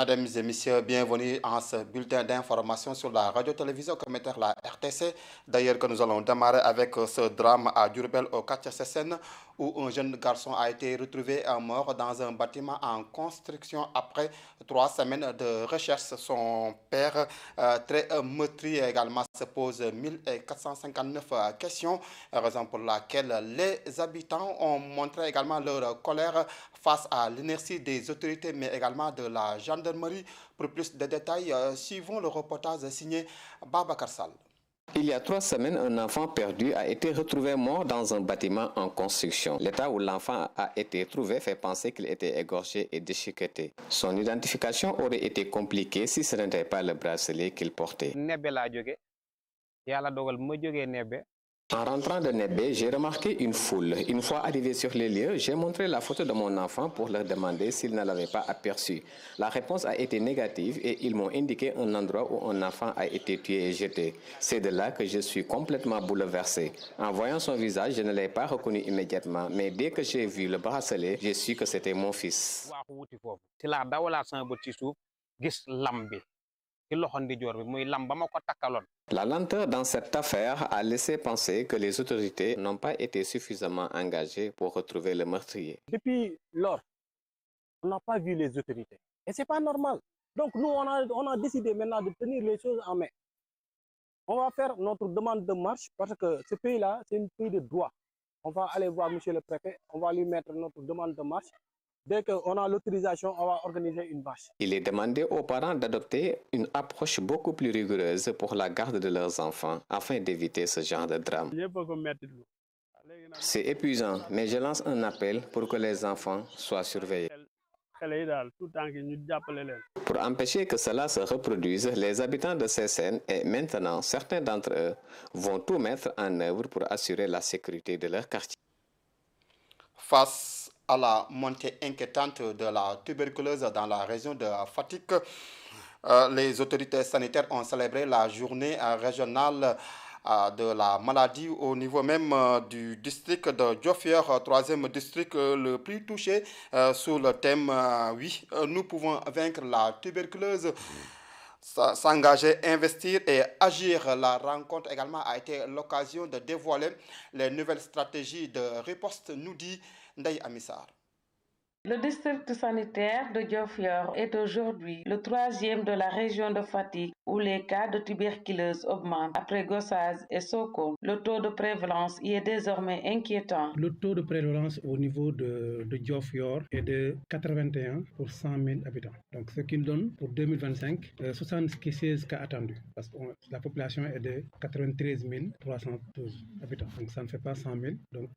Mesdames et messieurs, bienvenue en ce bulletin d'information sur la radio-télévision communautaire, la RTC. D'ailleurs, que nous allons démarrer avec ce drame à Diourbel au quartier Sessène, où un jeune garçon a été retrouvé mort dans un bâtiment en construction après 3 semaines de recherche. Son père, très meurtri également, se pose 1459 questions, raison pour laquelle les habitants ont montré également leur colère face à l'inertie des autorités, mais également de la gendarmerie. Pour plus de détails, suivons le reportage signé Babacar Sall. Il y a 3 semaines, un enfant perdu a été retrouvé mort dans un bâtiment en construction. L'état où l'enfant a été trouvé fait penser qu'il était égorgé et déchiqueté. Son identification aurait été compliquée si ce n'était pas le bracelet qu'il portait. En rentrant de Nebbe, j'ai remarqué une foule. Une fois arrivé sur les lieux, j'ai montré la photo de mon enfant pour leur demander s'ils ne l'avaient pas aperçu. La réponse a été négative et ils m'ont indiqué un endroit où un enfant a été tué et jeté. C'est de là que je suis complètement bouleversé. En voyant son visage, je ne l'ai pas reconnu immédiatement, mais dès que j'ai vu le bracelet, j'ai su que c'était mon fils. La lenteur dans cette affaire a laissé penser que les autorités n'ont pas été suffisamment engagées pour retrouver le meurtrier. Depuis lors, on n'a pas vu les autorités. Et ce n'est pas normal. Donc nous, on a décidé maintenant de tenir les choses en main. On va faire notre demande de marche parce que ce pays-là, c'est un pays de droit. On va aller voir M. le préfet, on va lui mettre notre demande de marche. Dès qu'on a l'autorisation, on va organiser une marche. Il est demandé aux parents d'adopter une approche beaucoup plus rigoureuse pour la garde de leurs enfants afin d'éviter ce genre de drame. C'est épuisant, mais je lance un appel pour que les enfants soient surveillés. Pour empêcher que cela se reproduise, les habitants de ces scènes et maintenant certains d'entre eux vont tout mettre en œuvre pour assurer la sécurité de leur quartier. Face à la montée inquiétante de la tuberculose dans la région de Fatick, les autorités sanitaires ont célébré la journée régionale de la maladie au niveau même du district de Diofior, troisième district le plus touché, sous le thème oui, nous pouvons vaincre la tuberculose. S'engager, investir et agir. La rencontre également a été l'occasion de dévoiler les nouvelles stratégies de riposte, nous dit Ndeye Amissar. Le district sanitaire de Diofior est aujourd'hui le 3e de la région de Fatick où les cas de tuberculose augmentent. Après Gossas et Sokone, le taux de prévalence y est désormais inquiétant. Le taux de prévalence au niveau de Diofior est de 81 pour 100 000 habitants. Donc ce qui nous donne pour 2025 76 cas attendus parce que la population est de 93 312 habitants. Donc ça ne fait pas 100 000. Donc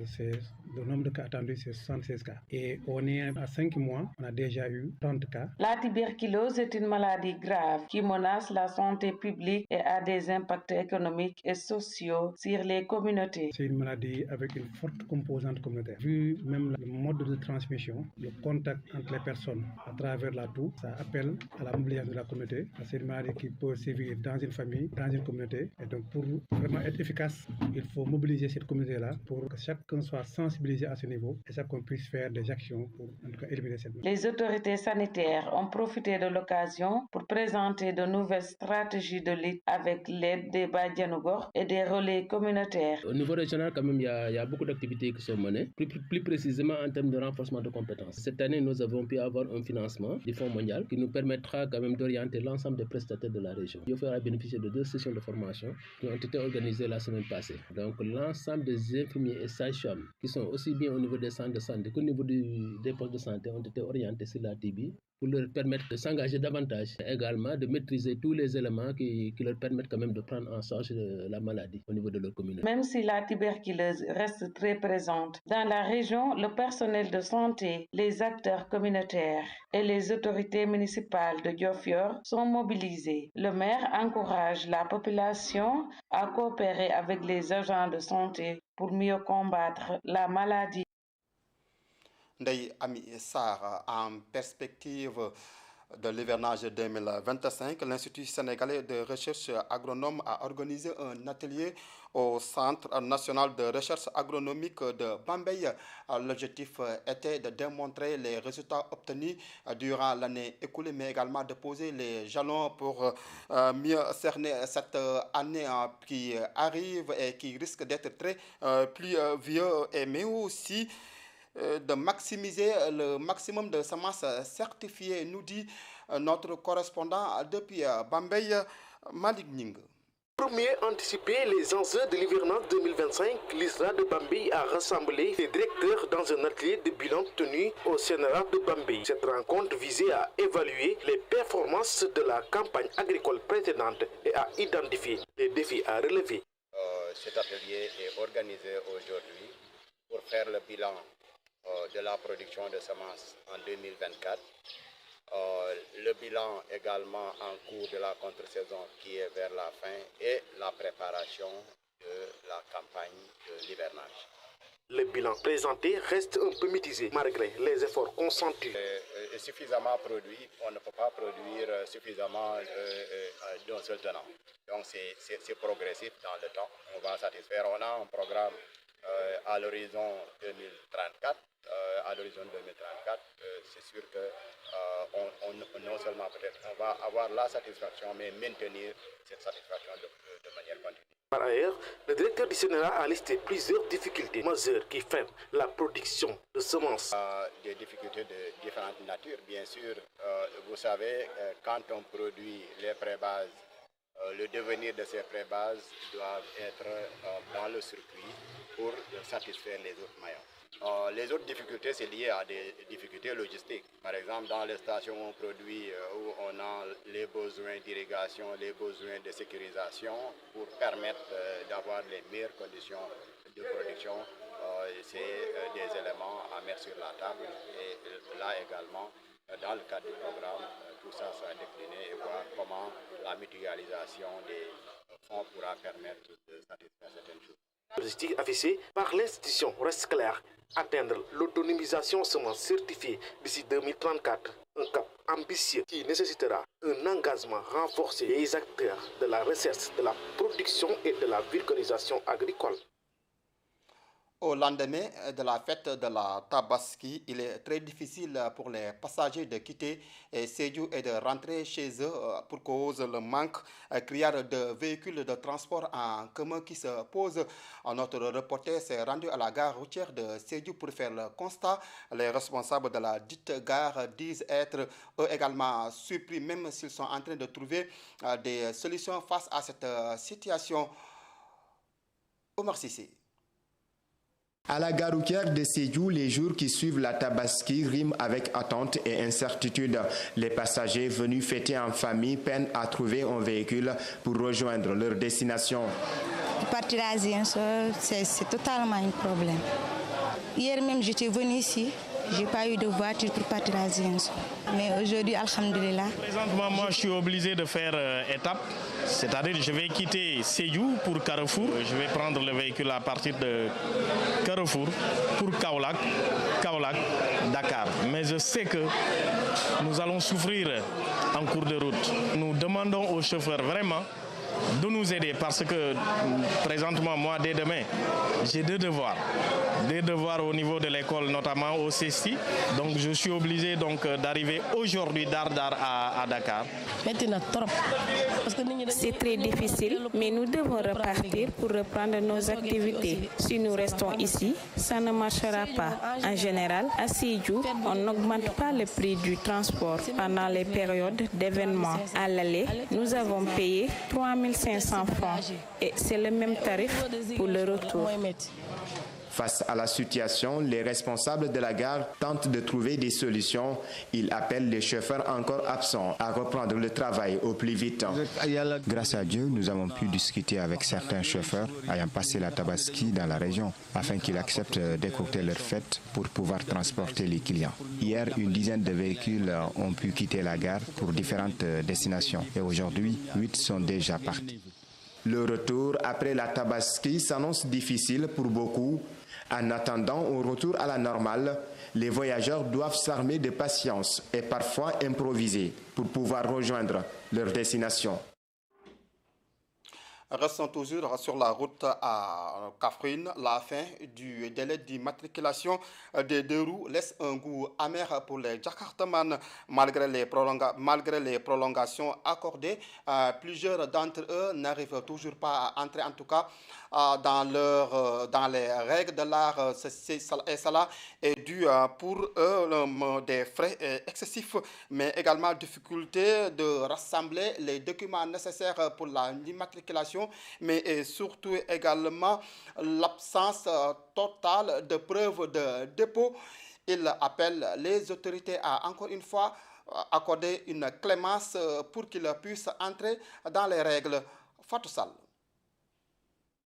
c'est le nombre de cas attendus, c'est 76 cas. Et on est à 5 mois, on a déjà eu 30 cas. La tuberculose est une maladie grave qui menace la santé publique et a des impacts économiques et sociaux sur les communautés. C'est une maladie avec une forte composante communautaire. Vu même le mode de transmission, le contact entre les personnes à travers la toux, ça appelle à la mobilisation de la communauté. C'est une maladie qui peut sévir dans une famille, dans une communauté. Et donc pour vraiment être efficace, il faut mobiliser cette communauté-là pour que chacun soit sensibilisé à ce niveau et chacun puisse faire des actions pour en tout cas éliminer cette maladie. Les autorités sanitaires ont profité de l'occasion pour présenter de nouvelles stratégies de lutte avec l'aide des Badianougor et des relais communautaires. Au niveau régional, quand même, il y a beaucoup d'activités qui sont menées, plus précisément en termes de renforcement de compétences. Cette année, nous avons pu avoir un financement du Fonds mondial qui nous permettra quand même d'orienter l'ensemble des prestataires de la région. Diofior a bénéficié de 2 sessions de formation qui ont été organisées la semaine passée. Donc l'ensemble des infirmiers et sages-femmes qui sont aussi bien au niveau des centres de santé qu'au niveau des postes de santé ont été orientés sur la TB pour leur permettre de s'engager davantage, et également de maîtriser tous les éléments qui leur permettent quand même de prendre en charge la maladie au niveau de leur communauté. Même si la tuberculose reste très présente dans la région, le personnel de santé, les acteurs communautaires et les autorités municipales de Diofior sont mobilisés. Le maire encourage la population à coopérer avec les agents de santé pour mieux combattre la maladie. Ndeye Amissar, en perspective de l'hivernage 2025, l'Institut sénégalais de recherche agronome a organisé un atelier au Centre national de recherche agronomique de Bambey. L'objectif était de démontrer les résultats obtenus durant l'année écoulée, mais également de poser les jalons pour mieux cerner cette année qui arrive et qui risque d'être très pluvieuse, mais aussi de maximiser le maximum de semences certifiées, nous dit notre correspondant depuis Bambey, Malik Ning. Pour mieux anticiper les enjeux de l'hivernage 2025, l'ISRA de Bambey a rassemblé les directeurs dans un atelier de bilan tenu au CNRA de Bambey. Cette rencontre visait à évaluer les performances de la campagne agricole précédente et à identifier les défis à relever. Cet atelier est organisé aujourd'hui pour faire le bilan de la production de semences en 2024, le bilan également en cours de la contre-saison qui est vers la fin et la préparation de la campagne de l'hivernage. Le bilan présenté reste un peu mitigé malgré les efforts consentis. Suffisamment produit, on ne peut pas produire suffisamment d'un seul tenant. Donc c'est progressif dans le temps. On va satisfaire. On a un programme à l'horizon 2034. À l'horizon 2034, c'est sûr que non seulement peut-être on va avoir la satisfaction, mais maintenir cette satisfaction de manière continue. Par ailleurs, le directeur du CNRA a listé plusieurs difficultés majeures qui freinent la production de semences. Des difficultés de différentes natures, bien sûr. Vous savez, quand on produit les prébases, le devenir de ces prébases doit être dans le circuit pour satisfaire les autres maillons. Les autres difficultés, c'est lié à des difficultés logistiques. Par exemple, dans les stations où on produit, où on a les besoins d'irrigation, les besoins de sécurisation pour permettre d'avoir les meilleures conditions de production, c'est des éléments à mettre sur la table. Et là également, dans le cadre du programme, tout ça sera décliné et voir comment la mutualisation des fonds pourra permettre de satisfaire certaines choses. L'objectif affiché par l'institution reste clair, atteindre l'autonomisation semence certifiée d'ici 2034, un cap ambitieux qui nécessitera un engagement renforcé des acteurs de la recherche, de la production et de la vulgarisation agricole. Au lendemain de la fête de la Tabaski, il est très difficile pour les passagers de quitter Sédhiou et de rentrer chez eux pour cause le manque criard de véhicules de transport en commun qui se pose. Notre reporter s'est rendu à la gare routière de Sédhiou pour faire le constat. Les responsables de la dite gare disent être eux également surpris, même s'ils sont en train de trouver des solutions face à cette situation. Omar Sissé. À la gare routière de Sédhiou, les jours qui suivent la Tabaski riment avec attente et incertitude. Les passagers venus fêter en famille peinent à trouver un véhicule pour rejoindre leur destination. Partir à Ziguinchor, c'est totalement un problème. Hier même, j'étais venue ici. Je n'ai pas eu de voiture pour partir à Ziguinchor. Mais aujourd'hui, alhamdoulilah. Présentement, moi, je suis obligé de faire étape. C'est-à-dire, je vais quitter Sédhiou pour Carrefour. Je vais prendre le véhicule à partir de Carrefour pour Kaolack, Dakar. Mais je sais que nous allons souffrir en cours de route. Nous demandons aux chauffeurs vraiment de nous aider parce que présentement, moi, dès demain, j'ai deux devoirs. Des devoirs au niveau de l'école, notamment au CESTI. Donc, je suis obligé d'arriver aujourd'hui d'Ardar à Dakar. C'est très difficile, mais nous devons repartir pour reprendre nos activités. Si nous restons ici, ça ne marchera pas. En général, à Sédhiou, on n'augmente pas le prix du transport pendant les périodes d'événements. À l'aller, nous avons payé 3 500 francs et c'est le même tarif pour le retour. Face à la situation, les responsables de la gare tentent de trouver des solutions. Ils appellent les chauffeurs encore absents à reprendre le travail au plus vite. Grâce à Dieu, nous avons pu discuter avec certains chauffeurs ayant passé la Tabaski dans la région afin qu'ils acceptent d'écourter leur fête pour pouvoir transporter les clients. Hier, une dizaine de véhicules ont pu quitter la gare pour différentes destinations et aujourd'hui, 8 sont déjà partis. Le retour après la Tabaski s'annonce difficile pour beaucoup. En attendant un retour à la normale, les voyageurs doivent s'armer de patience et parfois improviser pour pouvoir rejoindre leur destination. Restons toujours sur la route à Kaffrine. La fin du délai d'immatriculation des deux roues laisse un goût amer pour les Jakartaman. Malgré les prolongations accordées, plusieurs d'entre eux n'arrivent toujours pas à entrer, en tout cas dans les règles de l'art. Et cela est dû pour eux des frais excessifs, mais également difficulté de rassembler les documents nécessaires pour l'immatriculation, mais surtout également l'absence totale de preuves de dépôt. Il appelle les autorités à, encore une fois, accorder une clémence pour qu'ils puissent entrer dans les règles. Fatou Sall.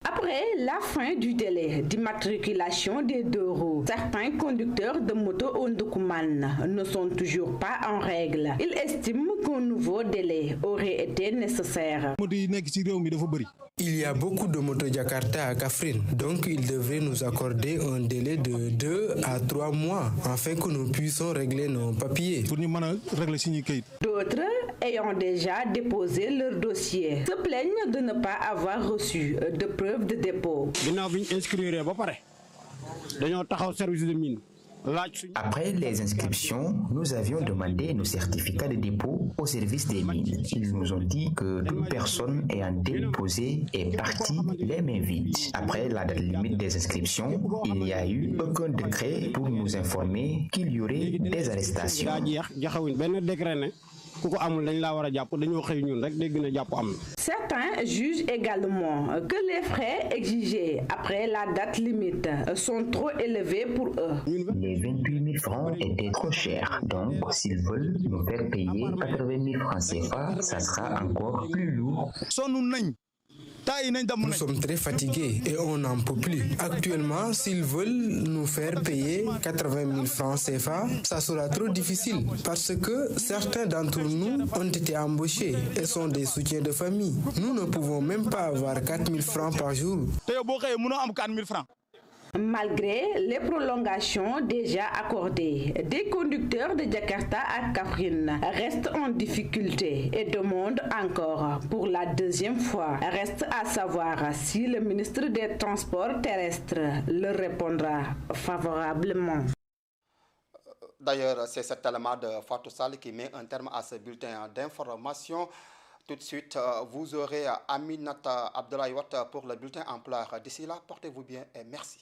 Après la fin du délai d'immatriculation des deux roues, certains conducteurs de moto Ondoukoumane ne sont toujours pas en règle. Ils estiment qu'un nouveau délai aurait été nécessaire. Il y a beaucoup de motos Jakarta à Kaffrine, donc ils devraient nous accorder un délai de 2 à 3 mois afin que nous puissions régler nos papiers. D'autres, ayant déjà déposé leur dossier, se plaignent de ne pas avoir reçu de preuve de dépôt. Après les inscriptions, nous avions demandé nos certificats de dépôt au service des mines. Ils nous ont dit que toute personne ayant déposé est partie les mains vides. Après la date limite des inscriptions, il n'y a eu aucun décret pour nous informer qu'il y aurait des arrestations. Certains jugent également que les frais exigés après la date limite sont trop élevés pour eux. Les 28 000 francs étaient trop chers, donc s'ils veulent nous faire payer 80 000 francs CFA, ça sera encore plus lourd. Nous sommes très fatigués et on n'en peut plus. Actuellement, s'ils veulent nous faire payer 80 000 francs CFA, ça sera trop difficile parce que certains d'entre nous ont été embauchés et sont des soutiens de famille. Nous ne pouvons même pas avoir 4 000 francs par jour. Malgré les prolongations déjà accordées, des conducteurs de Jakarta à Kaffrine restent en difficulté et demandent encore pour la deuxième fois. Reste à savoir si le ministre des Transports terrestres leur répondra favorablement. D'ailleurs, c'est cet élément de Fatou Sall qui met un terme à ce bulletin d'information. Tout de suite, vous aurez Aminata Abdoulaye Watt pour le bulletin en pleurs. D'ici là, portez-vous bien et merci.